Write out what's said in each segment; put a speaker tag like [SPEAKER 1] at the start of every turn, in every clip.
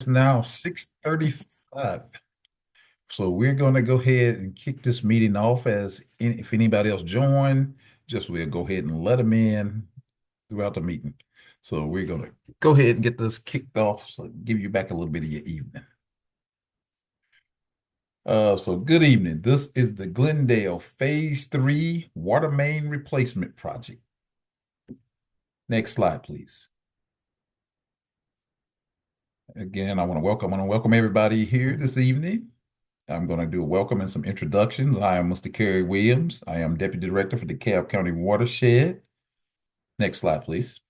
[SPEAKER 1] Now 6:35. So we're going to go ahead and kick this meeting off if anybody else join, just we'll go ahead and let them in throughout the meeting. So we're going to go ahead and get this kicked off. So give you back a little bit of your evening. So good evening. This is the Glendale Phase 3 Water Main Replacement Project. Next slide, please. Again, I want to welcome everybody here this evening. I'm going to do a welcome and some introductions. I am Mr. Kerry Williams. I am Deputy Director for the DeKalb County Watershed. Next slide, please.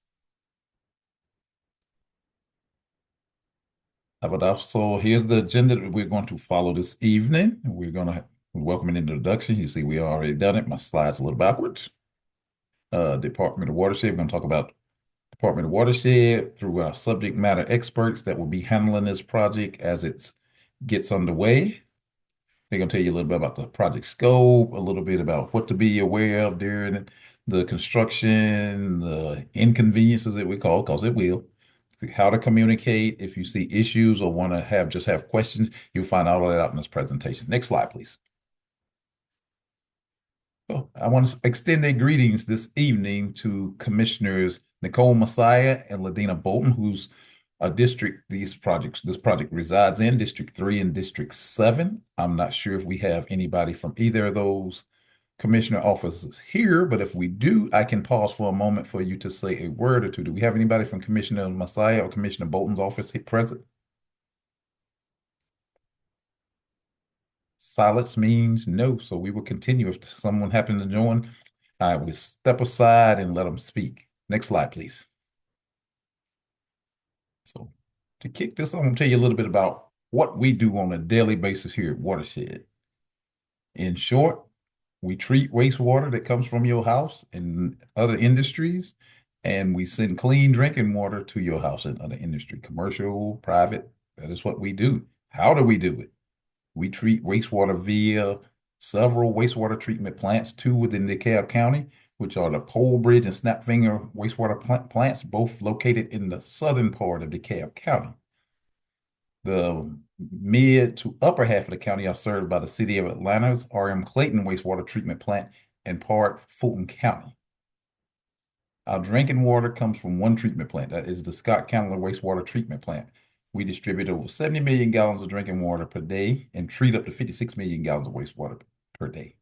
[SPEAKER 1] But also, here's the agenda that we're going to follow this evening. We're going to welcome an introduction. You see, we already done it. My slide's a little backwards. Department of Watershed. We're going to talk about Department of Watershed through our subject matter experts that will be handling this project as it gets underway. They're going to tell you a little bit about the project scope, a little bit about what to be aware of during the construction, the inconveniences that we call, because it will, how to communicate. If you see issues or want to have questions, you'll find all of that out in this presentation. Next slide, please. So I want to extend their greetings this evening to Commissioners Nicole Messiah and Ladina Bolton, who's a district this project resides in, District 3 and District 7. I'm not sure if we have anybody from either of those commissioner offices here, but if we do, I can pause for a moment for you to say a word or two. Do we have anybody from Commissioner Messiah or Commissioner Bolton's office present? Silence means no, so we will continue. If someone happened to join, I will step aside and let them speak. Next slide, please. So to kick this, I'm going to tell you a little bit about what we do on a daily basis here at Watershed. In short, we treat wastewater that comes from your house and other industries, and we send clean drinking water to your house and other industry, commercial, private. That is what we do. How do we do it? We treat wastewater via several wastewater treatment plants, two within DeKalb County, which are the Pole Bridge and Snapfinger wastewater plants, both located in the southern part of DeKalb County. The mid to upper half of the county are served by the City of Atlanta's R.M. Clayton wastewater treatment plant and part Fulton County. Our drinking water comes from one treatment plant. That is the Scott Candler wastewater treatment plant. We distribute over 70 million gallons of drinking water per day and treat up to 56 million gallons of wastewater per day.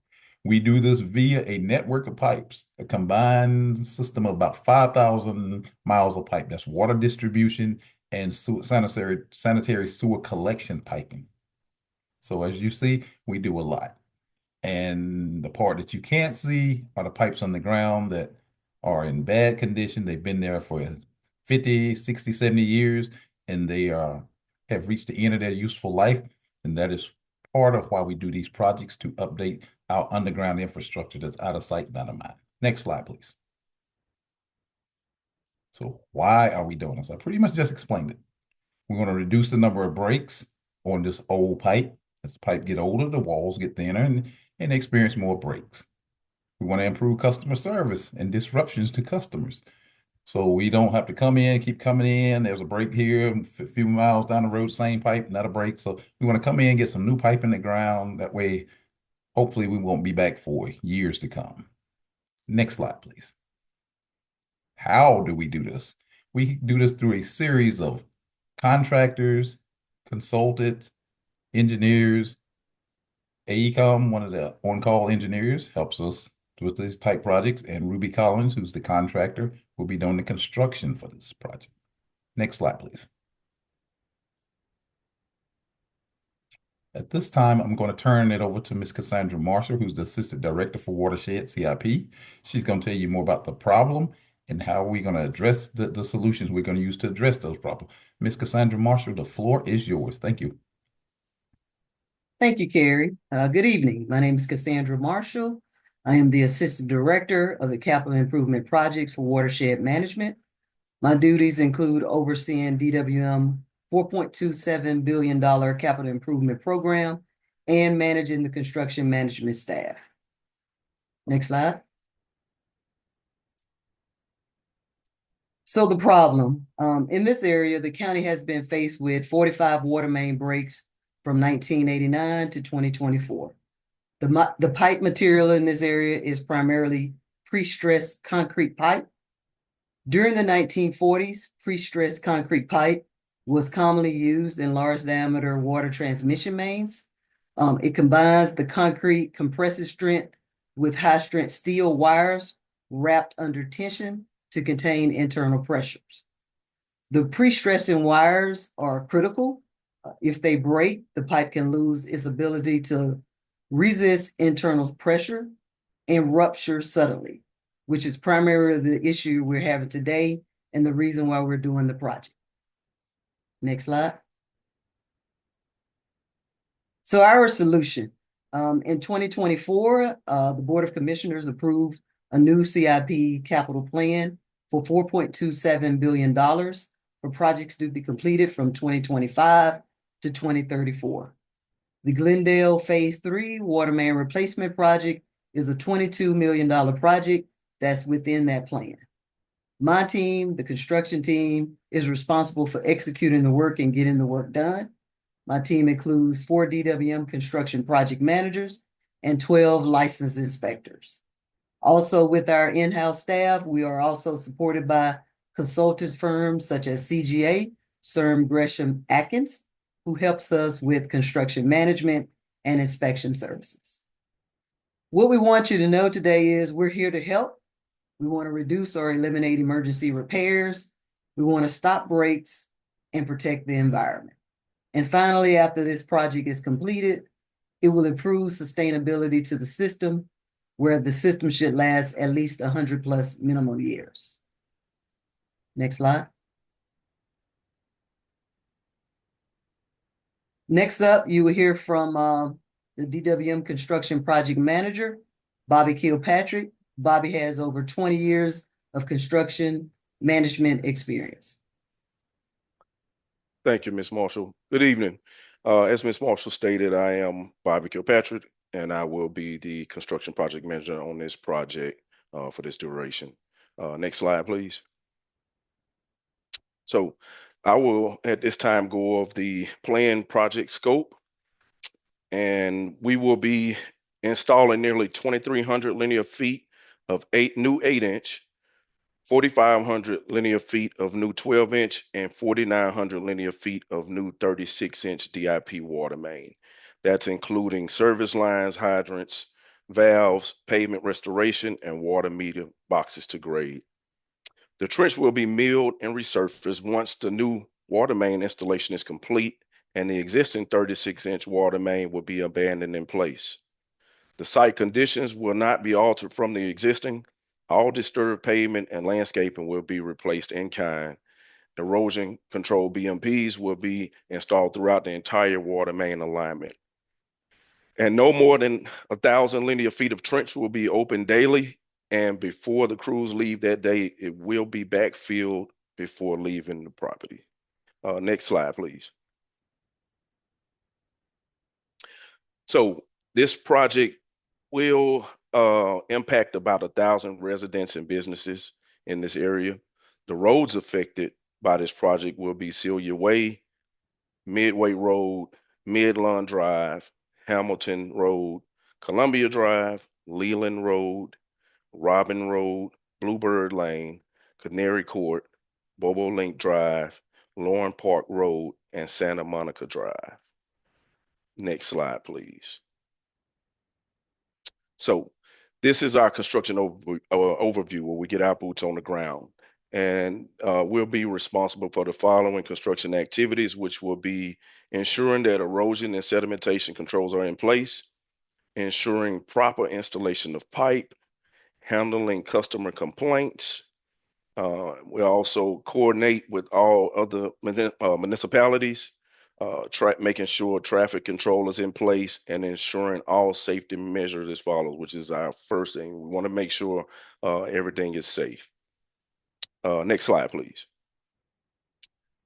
[SPEAKER 1] We do this via a network of pipes, a combined system of about 5,000 miles of pipe. That's water distribution and sanitary sewer collection piping. So as you see, we do a lot. And the part that you can't see are the pipes on the ground that are in bad condition. They've been there for 50, 60, 70 years, and they have reached the end of their useful life. And that is part of why we do these projects, to update our underground infrastructure that's out of sight, not of mind. Next slide, please. So why are we doing this? I pretty much just explained it. We want to reduce the number of breaks on this old pipe. As the pipe get older, the walls get thinner and experience more breaks. We want to improve customer service and disruptions to customers. So we don't have to come in, keep coming in. There's a break here, a few miles down the road, same pipe, not a break. So we want to come in, get some new pipe in the ground. That way, hopefully we won't be back for years to come. Next slide, please. How do we do this? We do this through a series of contractors, consultants, engineers. AECOM, one of the on-call engineers, helps us with these type projects, and Ruby Collins, who's the contractor, will be doing the construction for this project. Next slide, please. At this time, I'm going to turn it over to Ms. Cassandra Marshall, who's the Assistant Director for Watershed CIP. She's going to tell you more about the problem and how we're going to address the solutions we're going to use to address those problems. Ms. Cassandra Marshall, the floor is yours. Thank you.
[SPEAKER 2] Thank you, Carrie. Good evening. My name is Cassandra Marshall. I am the Assistant Director of the Capital Improvement Projects for Watershed Management. My duties include overseeing DWM $4.27 billion capital improvement program and managing the construction management staff. Next slide. So the problem in this area, the county has been faced with 45 water main breaks from 1989 to 2024. The pipe material in this area is primarily pre-stressed concrete pipe. During the 1940s, pre-stressed concrete pipe was commonly used in large diameter water transmission mains. It combines the concrete compressive strength with high strength steel wires wrapped under tension to contain internal pressures. The pre-stressing wires are critical. If they break, the pipe can lose its ability to resist internal pressure and rupture suddenly, which is primarily the issue we're having today and the reason why we're doing the project. Next slide. So our solution, in 2024, the Board of Commissioners approved a new CIP capital plan for $4.27 billion for projects to be completed from 2025 to 2034. The Glendale Phase 3 Water Main Replacement Project is a $22 million project that's within that plan. My team, the construction team, is responsible for executing the work and getting the work done. My team includes 4 DWM construction project managers and 12 licensed inspectors. Also, with our in-house staff, we are also supported by consultants firms such as CGA, Serm Gresham Atkins, who helps us with construction management and inspection services. What we want you to know today is we're here to help. We want to reduce or eliminate emergency repairs. We want to stop breaks and protect the environment. And finally, after this project is completed, it will improve sustainability to the system, where the system should last at least 100 plus minimum years. Next slide. Next up, you will hear from the DWM Construction Project Manager, Bobby Kilpatrick. Bobby has over 20 years of construction management experience.
[SPEAKER 3] Thank you, Ms. Marshall. Good evening. As Ms. Marshall stated, I am Bobby Kilpatrick, and I will be the construction project manager on this project for this duration. Next slide, please. So I will at this time go over the planned project scope, and we will be installing nearly 2,300 linear feet of new 8-inch, 4,500 linear feet of new 12-inch, and 4,900 linear feet of new 36-inch DIP water main. That's including service lines, hydrants, valves, pavement restoration, and water meter boxes to grade. The trench will be milled and resurfaced once the new water main installation is complete, and the existing 36-inch water main will be abandoned in place. The site conditions will not be altered from the existing. All disturbed pavement and landscaping will be replaced in kind. Erosion control BMPs will be installed throughout the entire water main alignment. And no more than 1,000 linear feet of trench will be open daily. And before the crews leave that day, it will be backfilled before leaving the property. Next slide, please. So this project will impact about 1,000 residents and businesses in this area. The roads affected by this project will be Celia Way, Midway Road, Midland Drive, Hamilton Road, Columbia Drive, Leland Road, Robin Road, Bluebird Lane, Canary Court, Bobo Link Drive, Lauren Park Road, and Santa Monica Drive. Next slide, please. So this is our construction overview where we get our boots on the ground. And we'll be responsible for the following construction activities, which will be ensuring that erosion and sedimentation controls are in place, ensuring proper installation of pipe, handling customer complaints. We also coordinate with all other municipalities, making sure traffic control is in place and ensuring all safety measures as follows, which is our first thing. We want to make sure everything is safe. Next slide, please.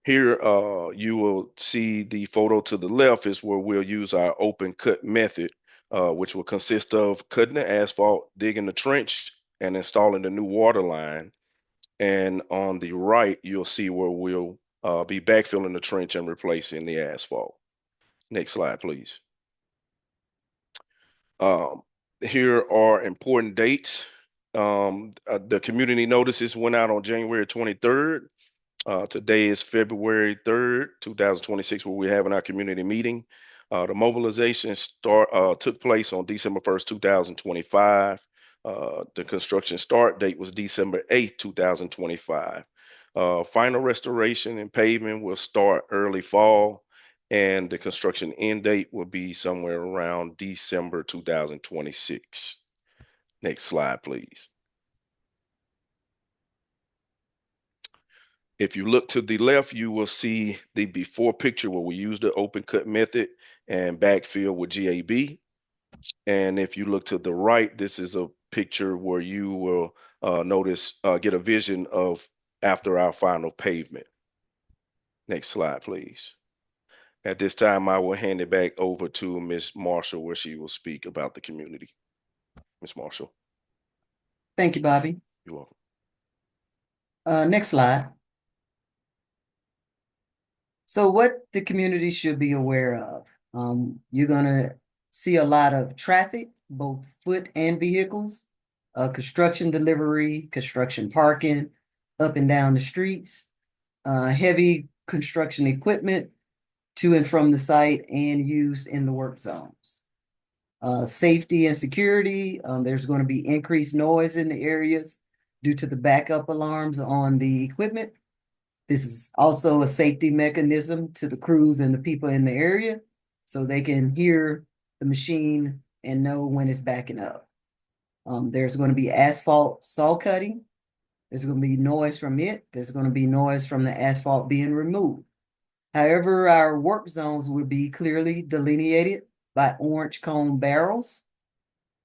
[SPEAKER 3] Here, you will see the photo to the left is where we'll use our open cut method, which will consist of cutting the asphalt, digging the trench, and installing the new water line. And on the right, you'll see where we'll be backfilling the trench and replacing the asphalt. Next slide, please. Um, Here are important dates. The community notices went out on January 23rd. Today is February 3rd, 2026, where we're having our community meeting. The mobilization took place on December 1st, 2025. The construction start date was December 8th, 2025. Final restoration and pavement will start early fall, and the construction end date will be somewhere around December 2026. Next slide, please. If you look to the left, you will see the before picture where we use the open cut method and backfill with GAB. And if you look to the right, this is a picture where you will get a vision of after our final pavement. Next slide, please. At this time, I will hand it back over to Ms. Marshall, where she will speak about the community. Ms. Marshall.
[SPEAKER 2] Thank you, Bobby.
[SPEAKER 3] You're welcome.
[SPEAKER 2] Next slide. So what the community should be aware of. You're gonna see a lot of traffic, both foot and vehicles, construction delivery, construction parking, up and down the streets, heavy construction equipment to and from the site and used in the work zones. Safety and security, there's going to be increased noise in the areas due to the backup alarms on the equipment. This is also a safety mechanism to the crews and the people in the area so they can hear the machine and know when it's backing up. There's going to be asphalt saw cutting. There's going to be noise from it. There's going to be noise from the asphalt being removed. However, our work zones will be clearly delineated by orange cone barrels.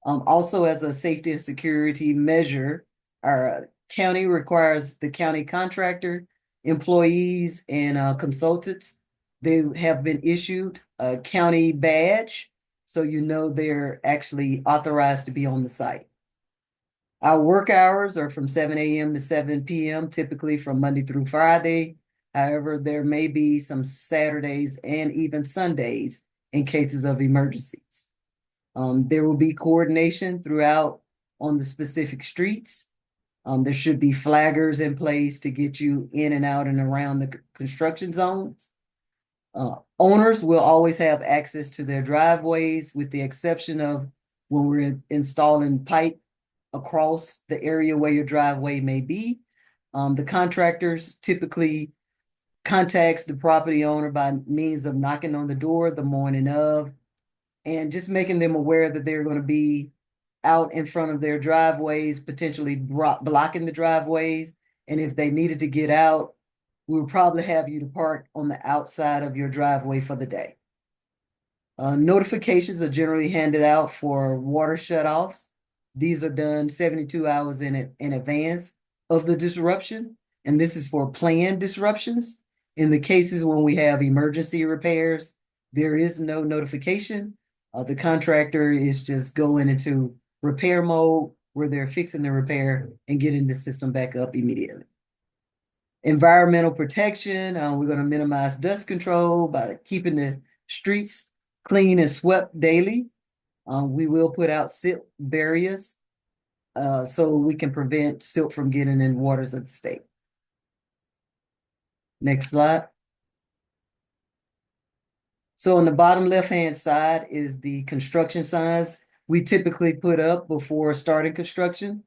[SPEAKER 2] Also, as a safety and security measure, our county requires the county contractor, employees, and consultants. They have been issued a county badge, so you know they're actually authorized to be on the site. Our work hours are from 7 a.m. to 7 p.m., typically from Monday through Friday. However, there may be some Saturdays and even Sundays in cases of emergencies. There will be coordination throughout on the specific streets. There should be flaggers in place to get you in and out and around the construction zones. Owners will always have access to their driveways, with the exception of when we're installing pipe across the area where your driveway may be. The contractors typically contacts the property owner by means of knocking on the door the morning of and just making them aware that they're going to be out in front of their driveways, potentially blocking the driveways. And if they needed to get out, we would probably have you to park on the outside of your driveway for the day. Notifications are generally handed out for water shutoffs. These are done 72 hours in advance of the disruption, and this is for planned disruptions. In the cases when we have emergency repairs, there is no notification. The contractor is just going into repair mode where they're fixing the repair and getting the system back up immediately. Environmental protection, we're going to minimize dust control by keeping the streets clean and swept daily. We will put out silt barriers so we can prevent silt from getting in waters of the state. Next slide. So on the bottom left-hand side is the construction signs we typically put up before starting construction.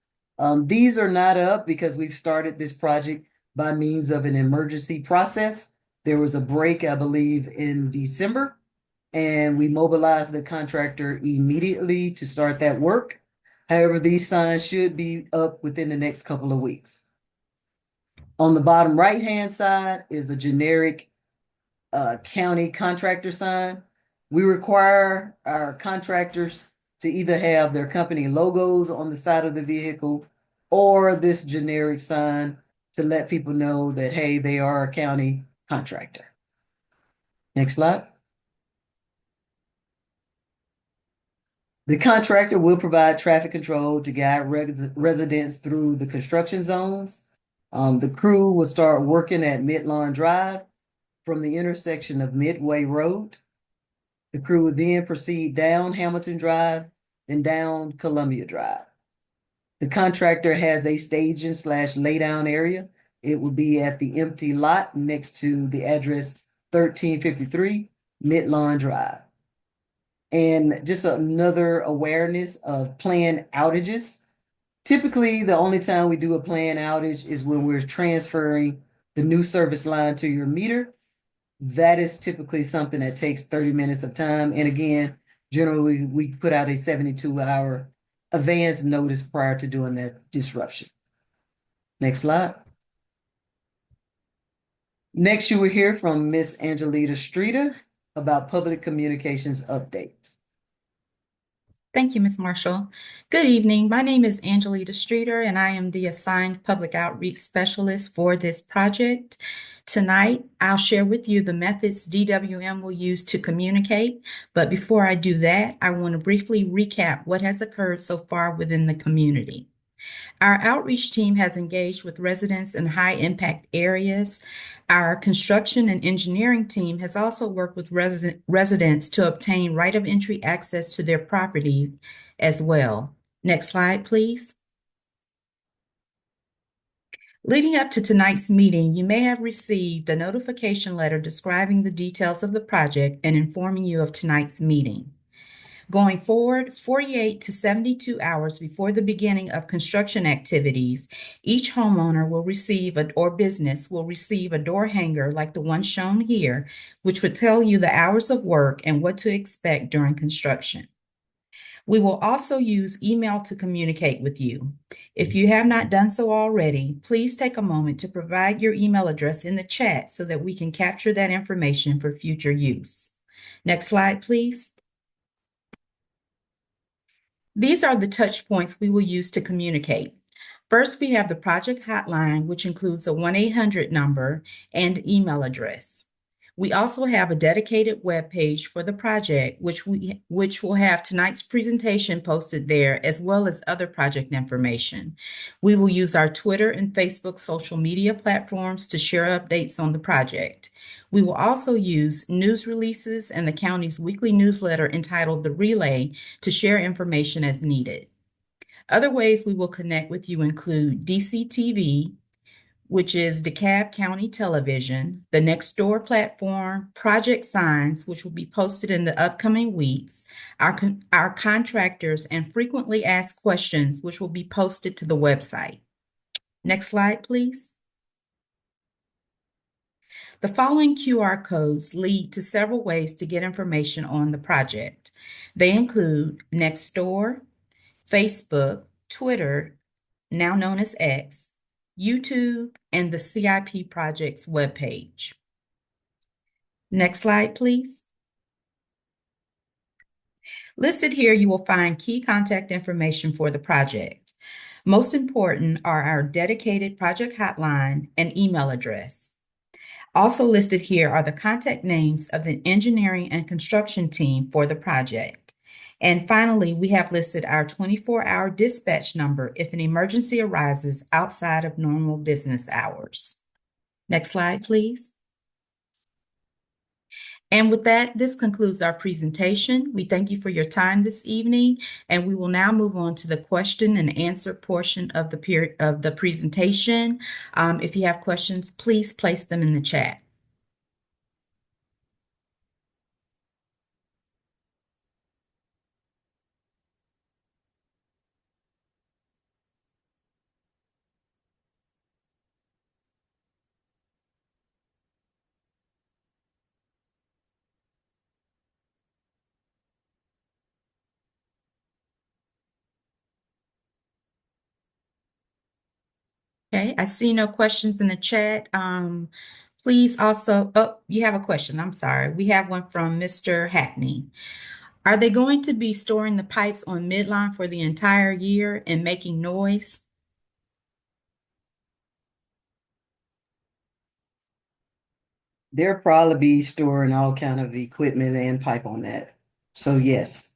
[SPEAKER 2] These are not up because we've started this project by means of an emergency process. There was a break, I believe, in December, and we mobilized the contractor immediately to start that work. However, these signs should be up within the next couple of weeks. On the bottom right-hand side is a generic county contractor sign. We require our contractors to either have their company logos on the side of the vehicle or this generic sign to let people know that, hey, they are a county contractor. Next slide. The contractor will provide traffic control to guide residents through the construction zones. The crew will start working at Midlawn Drive from the intersection of Midway Road. The crew will then proceed down Hamilton Drive and down Columbia Drive. The contractor has a staging slash laydown area. It will be at the empty lot next to the address 1353 Midlawn Drive. And just another awareness of planned outages. Typically, the only time we do a planned outage is when we're transferring the new service line to your meter. That is typically something that takes 30 minutes of time. And again, generally, we put out a 72-hour advance notice prior to doing that disruption. Next slide. Next, you will hear from Miss Angelita Streeter about public communications updates.
[SPEAKER 4] Thank you, Ms. Marshall. Good evening. My name is Angelita Streeter, and I am the assigned public outreach specialist for this project. Tonight, I'll share with you the methods DWM will use to communicate. But before I do that, I want to briefly recap what has occurred so far within the community. Our outreach team has engaged with residents in high impact areas. Our construction and engineering team has also worked with residents to obtain right of entry access to their property as well. Next slide, please. Leading up to tonight's meeting, you may have received a notification letter describing the details of the project and informing you of tonight's meeting. Going forward, 48 to 72 hours before the beginning of construction activities, each homeowner will receive or business will receive a door hanger like the one shown here, which would tell you the hours of work and what to expect during construction. We will also use email to communicate with you. If you have not done so already, please take a moment to provide your email address in the chat so that we can capture that information for future use. Next slide, please. These are the touch points we will use to communicate. First, we have the project hotline, which includes a 1-800 number and email address. We also have a dedicated web page for the project, which will have tonight's presentation posted there, as well as other project information. We will use our Twitter and Facebook social media platforms to share updates on the project. We will also use news releases and the county's weekly newsletter entitled The Relay to share information as needed. Other ways we will connect with you include DCTV, which is DeKalb County Television, the Nextdoor platform, project signs, which will be posted in the upcoming weeks, our contractors, and frequently asked questions, which will be posted to the website. Next slide, please. The following QR codes lead to several ways to get information on the project. They include Nextdoor, Facebook, Twitter, now known as X, YouTube, and the CIP project's webpage. Next slide, please. Listed here, you will find key contact information for the project. Most important are our dedicated project hotline and email address. Also listed here are the contact names of the engineering and construction team for the project. And finally, we have listed our 24-hour dispatch number if an emergency arises outside of normal business hours. Next slide, please. And with that, this concludes our presentation. We thank you for your time this evening, and we will now move on to the question and answer portion of the presentation. If you have questions, please place them in the chat. Okay, I see no questions in the chat. Please also, oh, you have a question. I'm sorry. We have one from Mr. Hackney. Are they going to be storing the pipes on midline for the entire year and making noise?
[SPEAKER 2] They'll probably be storing all kind of equipment and pipe on that. So yes.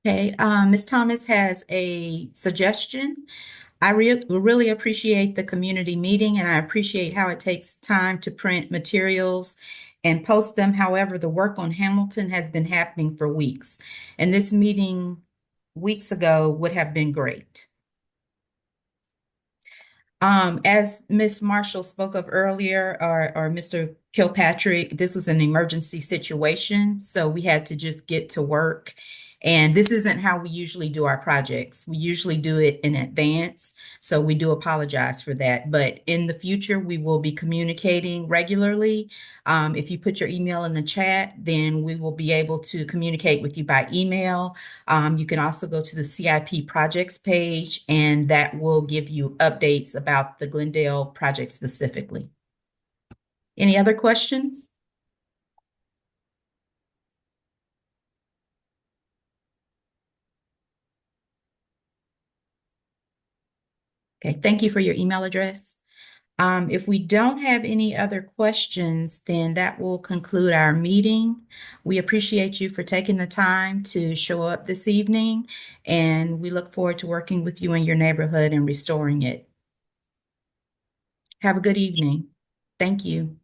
[SPEAKER 4] Okay, Ms. Thomas has a suggestion. I really appreciate the community meeting and I appreciate how it takes time to print materials and post them. However, the work on Hamilton has been happening for weeks, and this meeting weeks ago would have been great. As Ms. Marshall spoke of earlier, or Mr. Kilpatrick, this was an emergency situation, so we had to just get to work. And this isn't how we usually do our projects. We usually do it in advance, so we do apologize for that. But in the future, we will be communicating regularly. If you put your email in the chat, then we will be able to communicate with you by email. You can also go to the CIP projects page, and that will give you updates about the Glendale project specifically. Any other questions? Okay, thank you for your email address. If we don't have any other questions, then that will conclude our meeting. We appreciate you for taking the time to show up this evening, and we look forward to working with you in your neighborhood and restoring it. Have a good evening. Thank you.